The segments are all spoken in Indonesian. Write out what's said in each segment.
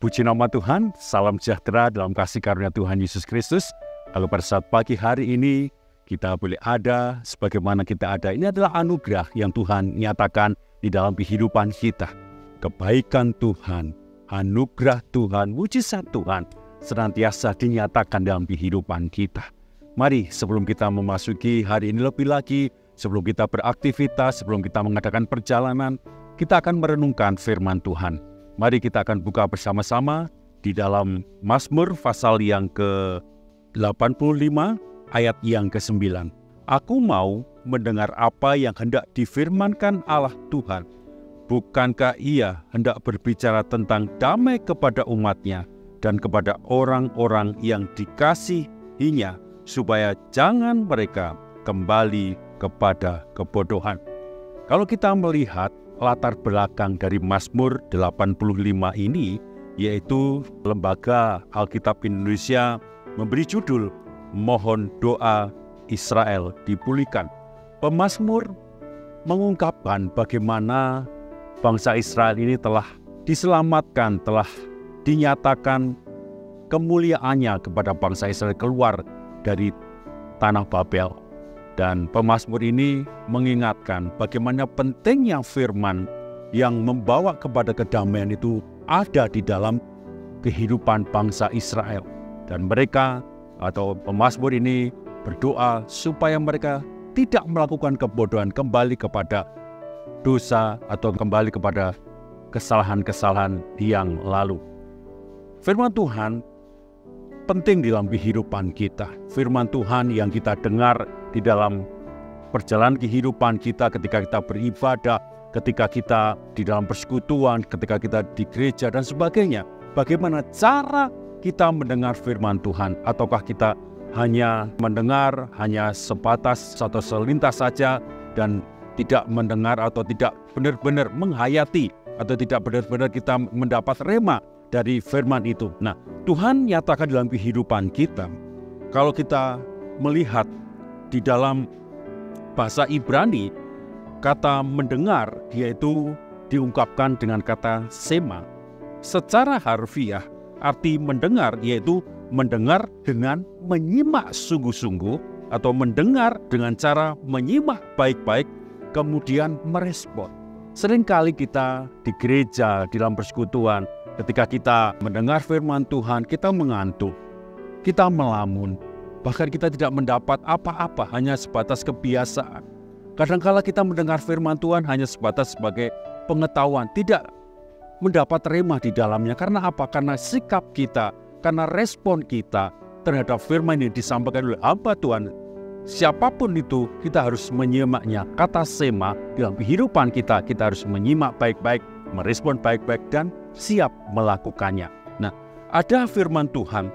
Puji nama Tuhan, salam sejahtera dalam kasih karunia Tuhan Yesus Kristus. Kalau pada saat pagi hari ini kita boleh ada sebagaimana kita ada, ini adalah anugerah yang Tuhan nyatakan di dalam kehidupan kita. Kebaikan Tuhan, anugerah Tuhan, mujizat Tuhan senantiasa dinyatakan dalam kehidupan kita. Mari sebelum kita memasuki hari ini lebih lagi, sebelum kita beraktivitas, sebelum kita mengadakan perjalanan, kita akan merenungkan firman Tuhan. Mari kita akan buka bersama-sama di dalam Mazmur pasal yang ke-85 ayat yang ke-9. Aku mau mendengar apa yang hendak difirmankan Allah Tuhan. Bukankah Ia hendak berbicara tentang damai kepada umat-Nya dan kepada orang-orang yang dikasihinya, supaya jangan mereka kembali kepada kebodohan. Kalau kita melihat latar belakang dari Mazmur 85 ini, yaitu Lembaga Alkitab Indonesia memberi judul Mohon Doa Israel Dipulihkan. Pemazmur mengungkapkan bagaimana bangsa Israel ini telah diselamatkan, telah dinyatakan kemuliaannya kepada bangsa Israel keluar dari tanah Babel. Dan pemazmur ini mengingatkan bagaimana pentingnya firman yang membawa kepada kedamaian itu ada di dalam kehidupan bangsa Israel. Dan mereka atau pemazmur ini berdoa supaya mereka tidak melakukan kebodohan, kembali kepada dosa atau kembali kepada kesalahan-kesalahan yang lalu. Firman Tuhan penting di dalam kehidupan kita. Firman Tuhan yang kita dengar di dalam perjalanan kehidupan kita, ketika kita beribadah, ketika kita di dalam persekutuan, ketika kita di gereja dan sebagainya. Bagaimana cara kita mendengar firman Tuhan? Ataukah kita hanya mendengar, hanya sebatas atau selintas saja dan tidak mendengar atau tidak benar-benar menghayati atau tidak benar-benar kita mendapat rema dari firman itu. Nah, Tuhan nyatakan dalam kehidupan kita. Kalau kita melihat di dalam bahasa Ibrani, kata mendengar yaitu diungkapkan dengan kata sema. Secara harfiah, arti mendengar yaitu mendengar dengan menyimak sungguh-sungguh atau mendengar dengan cara menyimak baik-baik, kemudian merespon. Seringkali kita di gereja, di dalam persekutuan, ketika kita mendengar firman Tuhan, kita mengantuk, kita melamun, bahkan kita tidak mendapat apa-apa, hanya sebatas kebiasaan. Kadang-kala kita mendengar firman Tuhan hanya sebatas sebagai pengetahuan, tidak mendapat rema di dalamnya. Karena apa? Karena sikap kita, karena respon kita terhadap firman yang disampaikan oleh hamba Tuhan. Siapapun itu, kita harus menyimaknya. Kata sema dalam kehidupan kita, kita harus menyimak baik-baik, merespon baik-baik, dan siap melakukannya. Nah, ada firman Tuhan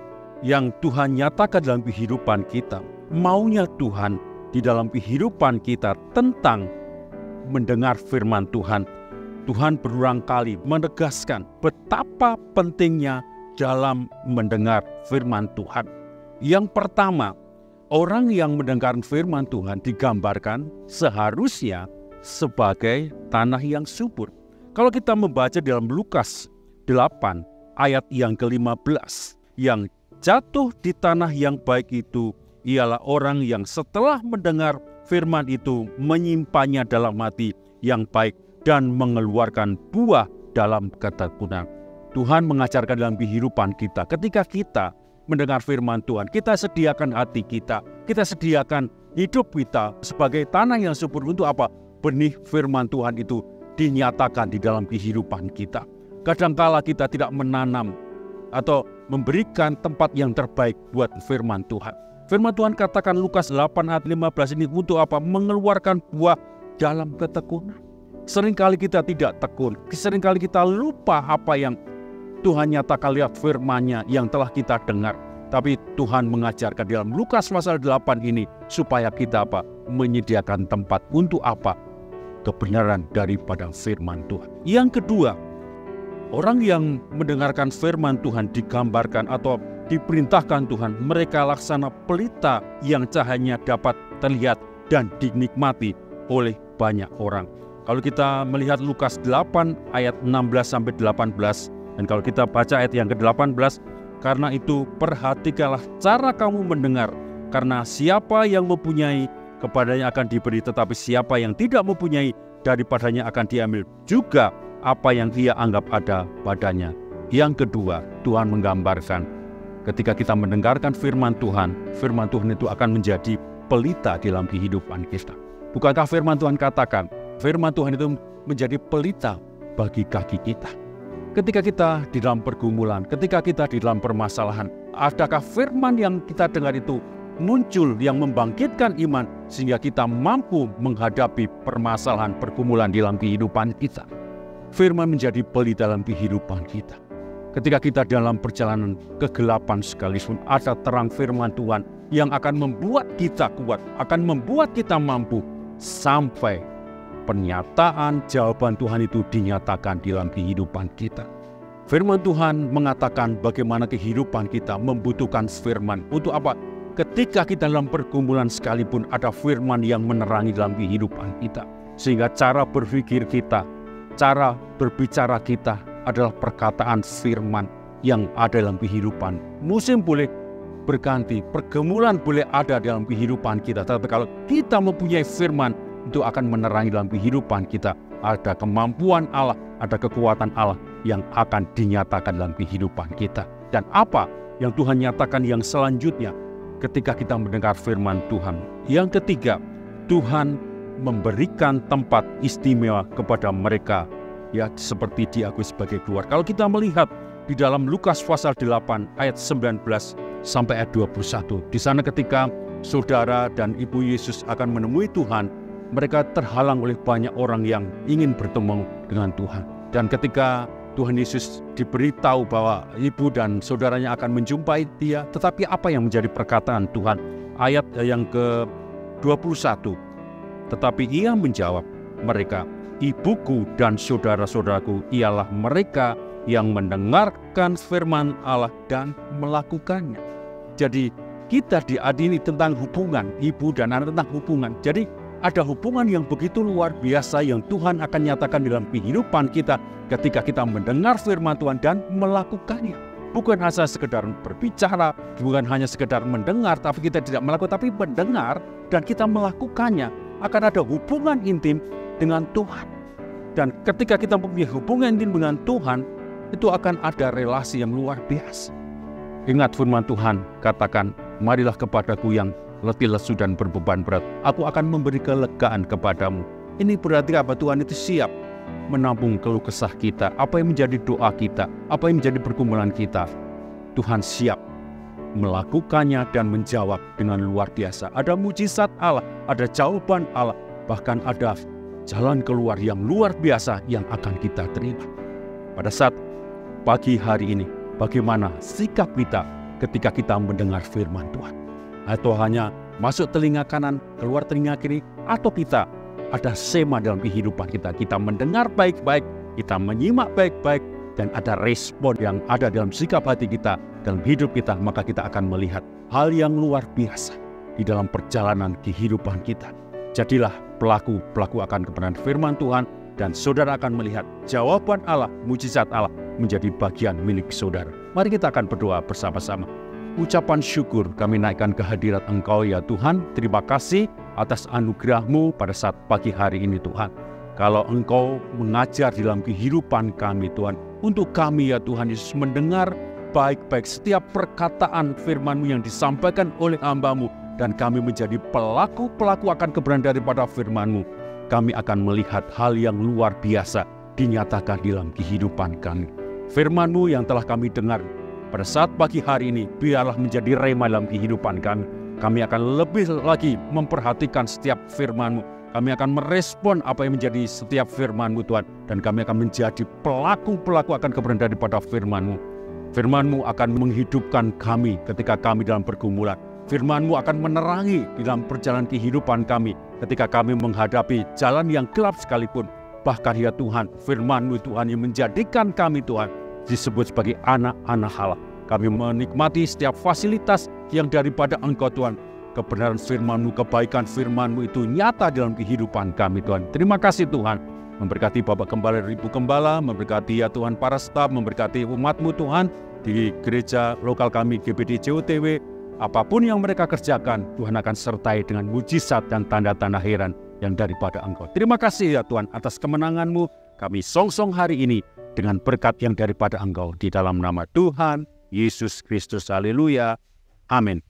yang Tuhan nyatakan dalam kehidupan kita. Maunya Tuhan di dalam kehidupan kita tentang mendengar firman Tuhan. Tuhan berulang kali menegaskan betapa pentingnya dalam mendengar firman Tuhan. Yang pertama, orang yang mendengar firman Tuhan digambarkan seharusnya sebagai tanah yang subur. Kalau kita membaca dalam Lukas 8 ayat yang ke-15, yang jatuh di tanah yang baik itu ialah orang yang setelah mendengar firman itu menyimpannya dalam hati yang baik dan mengeluarkan buah dalam ketekunan. Tuhan mengajarkan dalam kehidupan kita, ketika kita mendengar firman Tuhan, kita sediakan hati kita sediakan hidup kita sebagai tanah yang subur untuk apa? Benih firman Tuhan itu dinyatakan di dalam kehidupan kita. Kadangkala kita tidak menanam atau memberikan tempat yang terbaik buat firman Tuhan. Firman Tuhan katakan Lukas 8 ayat 15 ini untuk apa? Mengeluarkan buah dalam ketekunan. Seringkali kita tidak tekun, seringkali kita lupa apa yang Tuhan nyatakan lihat firman-Nya yang telah kita dengar. Tapi Tuhan mengajarkan dalam Lukas pasal 8 ini supaya kita apa? Menyediakan tempat untuk apa? Kebenaran daripada firman Tuhan. Yang kedua, orang yang mendengarkan firman Tuhan digambarkan atau diperintahkan Tuhan, mereka laksana pelita yang cahayanya dapat terlihat dan dinikmati oleh banyak orang. Kalau kita melihat Lukas 8 ayat 16-18, Dan kalau kita baca ayat yang ke-18, karena itu perhatikanlah cara kamu mendengar, karena siapa yang mempunyai kepadanya akan diberi, tetapi siapa yang tidak mempunyai daripadanya akan diambil juga apa yang ia anggap ada padanya. Yang kedua, Tuhan menggambarkan ketika kita mendengarkan firman Tuhan itu akan menjadi pelita dalam kehidupan kita. Bukankah firman Tuhan katakan, firman Tuhan itu menjadi pelita bagi kaki kita. Ketika kita di dalam pergumulan, ketika kita di dalam permasalahan, adakah firman yang kita dengar itu muncul yang membangkitkan iman sehingga kita mampu menghadapi permasalahan pergumulan dalam kehidupan kita? Firman menjadi pelita dalam kehidupan kita. Ketika kita dalam perjalanan kegelapan sekalipun, ada terang firman Tuhan yang akan membuat kita kuat, akan membuat kita mampu sampai pernyataan jawaban Tuhan itu dinyatakan dalam kehidupan kita. Firman Tuhan mengatakan bagaimana kehidupan kita membutuhkan firman. Untuk apa? Ketika kita dalam pergumulan sekalipun ada firman yang menerangi dalam kehidupan kita. Sehingga cara berpikir kita, cara berbicara kita adalah perkataan firman yang ada dalam kehidupan. Musim boleh berganti, pergumulan boleh ada dalam kehidupan kita. Tapi kalau kita mempunyai firman, itu akan menerangi dalam kehidupan kita. Ada kemampuan Allah, ada kekuatan Allah yang akan dinyatakan dalam kehidupan kita. Dan apa yang Tuhan nyatakan yang selanjutnya ketika kita mendengar firman Tuhan? Yang ketiga, Tuhan memberikan tempat istimewa kepada mereka, ya seperti diakui sebagai keluarga. Kalau kita melihat di dalam Lukas pasal 8 ayat 19 sampai ayat 21, di sana ketika saudara dan ibu Yesus akan menemui Tuhan, mereka terhalang oleh banyak orang yang ingin bertemu dengan Tuhan. Dan ketika Tuhan Yesus diberitahu bahwa ibu dan saudaranya akan menjumpai dia, tetapi apa yang menjadi perkataan Tuhan? Ayat yang ke-21, tetapi ia menjawab mereka, ibuku dan saudara-saudaraku ialah mereka yang mendengarkan firman Allah dan melakukannya. Jadi kita diadili tentang hubungan ibu dan anak, tentang hubungan. Jadi ada hubungan yang begitu luar biasa yang Tuhan akan nyatakan dalam kehidupan kita ketika kita mendengar firman Tuhan dan melakukannya. Bukan hanya sekedar berbicara, bukan hanya sekedar mendengar, tapi kita tidak melakukan, tapi mendengar dan kita melakukannya. Akan ada hubungan intim dengan Tuhan. Dan ketika kita mempunyai hubungan intim dengan Tuhan, itu akan ada relasi yang luar biasa. Ingat firman Tuhan, katakan, marilah kepadaku yang letih lesu dan berbeban berat, aku akan memberi kelegaan kepadamu. Ini berarti apa? Tuhan itu siap menampung keluh kesah kita, apa yang menjadi doa kita, apa yang menjadi pergumulan kita. Tuhan siap melakukannya dan menjawab dengan luar biasa. Ada mujizat Allah, ada jawaban Allah, bahkan ada jalan keluar yang luar biasa yang akan kita terima. Pada saat pagi hari ini, bagaimana sikap kita ketika kita mendengar firman Tuhan? Atau hanya masuk telinga kanan, keluar telinga kiri, atau kita ada sema dalam kehidupan kita. Kita mendengar baik-baik, kita menyimak baik-baik, dan ada respon yang ada dalam sikap hati kita, dalam hidup kita, maka kita akan melihat hal yang luar biasa di dalam perjalanan kehidupan kita. Jadilah pelaku akan kebenaran firman Tuhan, dan saudara akan melihat jawaban Allah, mujizat Allah menjadi bagian milik saudara. Mari kita akan berdoa bersama-sama. Ucapan syukur kami naikkan kehadirat Engkau ya Tuhan. Terima kasih atas anugerah-Mu pada saat pagi hari ini Tuhan. Kalau Engkau mengajar dalam kehidupan kami Tuhan, untuk kami ya Tuhan Yesus mendengar baik-baik setiap perkataan firman-Mu yang disampaikan oleh hamba-Mu, dan kami menjadi pelaku akan kebenaran daripada firman-Mu. Kami akan melihat hal yang luar biasa dinyatakan dalam kehidupan kami. Firman-Mu yang telah kami dengar pada saat pagi hari ini, biarlah menjadi rema dalam kehidupan kami. Kami akan lebih lagi memperhatikan setiap firman-Mu. Kami akan merespon apa yang menjadi setiap firman-Mu Tuhan. Dan kami akan menjadi pelaku akan kebenaran daripada firman-Mu. Firman-Mu akan menghidupkan kami ketika kami dalam pergumulan. Firman-Mu akan menerangi di dalam perjalanan kehidupan kami ketika kami menghadapi jalan yang gelap sekalipun. Bahkan ya Tuhan, firman-Mu Tuhan yang menjadikan kami Tuhan disebut sebagai anak-anak Allah. Kami menikmati setiap fasilitas yang daripada Engkau Tuhan. Kebenaran firman-Mu, kebaikan firman-Mu itu nyata dalam kehidupan kami Tuhan. Terima kasih Tuhan. Memberkati Bapak Gembala, Ibu Gembala, memberkati ya Tuhan para staf, memberkati umat-Mu Tuhan di gereja lokal kami GBD JOTW. Apapun yang mereka kerjakan, Tuhan akan sertai dengan mujizat dan tanda-tanda heran yang daripada Engkau. Terima kasih ya Tuhan atas kemenangan-Mu. Kami songsong hari ini dengan berkat yang daripada Engkau. Di dalam nama Tuhan Yesus Kristus. Haleluya. Amin.